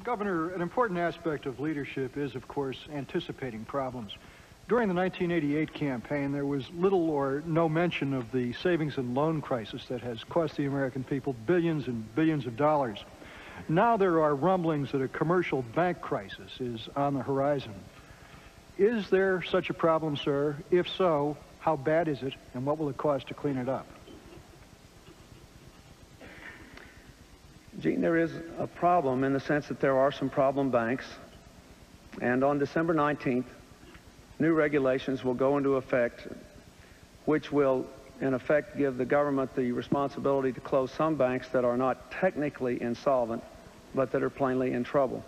Governor, an important aspect of leadership is, of course, anticipating problems. During the 1988 campaign, there was little or no mention of the savings and loan crisis that has cost the American people billions and billions of dollars. Now there are rumblings that a commercial bank crisis is on the horizon. Is there such a problem, sir? If so, how bad is it, and what will it cost to clean it up? Gene, there is a problem in the sense that there are some problem banks, and on December 19th, new regulations will go into effect, which will, in effect, give the government the responsibility to close some banks that are not technically insolvent, but that are plainly in trouble.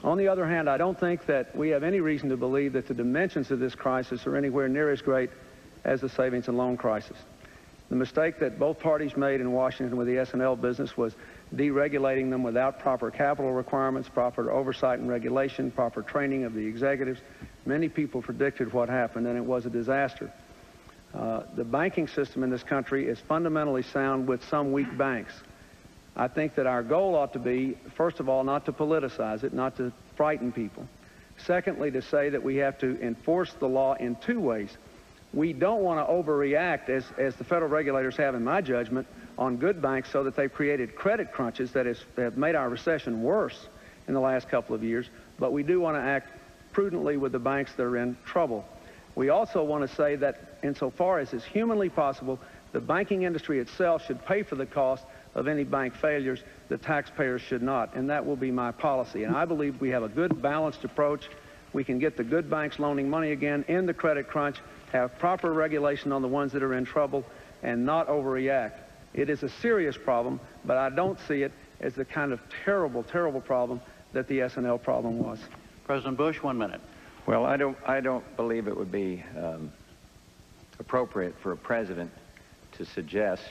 On the other hand, I don't think that we have any reason to believe that the dimensions of this crisis are anywhere near as great as the savings and loan crisis. The mistake that both parties made in Washington with the S&L business was deregulating them without proper capital requirements, proper oversight and regulation, proper training of the executives. Many people predicted what happened, and it was a disaster. The banking system in this country is fundamentally sound with some weak banks. I think that our goal ought to be, first of all, not to politicize it, not to frighten people. Secondly, to say that we have to enforce the law in two ways. We don't want to overreact, as the federal regulators have, in my judgment, on good banks so that they've created credit crunches that have made our recession worse in the last couple of years. But we do want to act prudently with the banks that are in trouble. We also want to say that insofar as is humanly possible, the banking industry itself should pay for the cost of any bank failures. The taxpayers should not, and that will be my policy. And I believe we have a good balanced approach. We can get the good banks loaning money again, end the credit crunch, have proper regulation on the ones that are in trouble, and not overreact. It is a serious problem, but I don't see it as the kind of terrible, terrible problem that the S&L problem was. President Bush, 1 minute. Well, I don't believe it would be appropriate for a president to suggest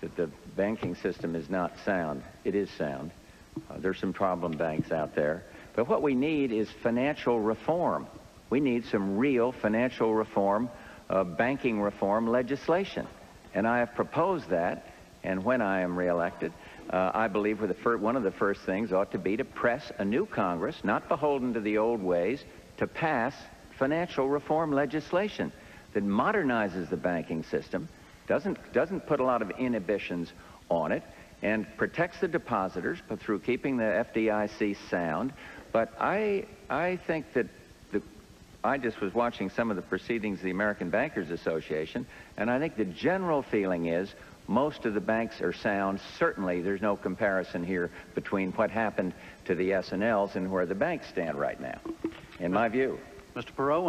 that the banking system is not sound. It is sound. There's some problem banks out there. But what we need is financial reform. We need some real financial reform, banking reform legislation. And I have proposed that, and when I am reelected, I believe one of the first things ought to be to press a new Congress, not beholden to the old ways, to pass financial reform legislation that modernizes the banking system, doesn't put a lot of inhibitions on it, and protects the depositors but through keeping the FDIC sound. But I think that I just was watching some of the proceedings of the American Bankers Association, and I think the general feeling is most of the banks are sound. Certainly, there's no comparison here between what happened to the S&Ls and where the banks stand right now, in my view. Mr. Perot,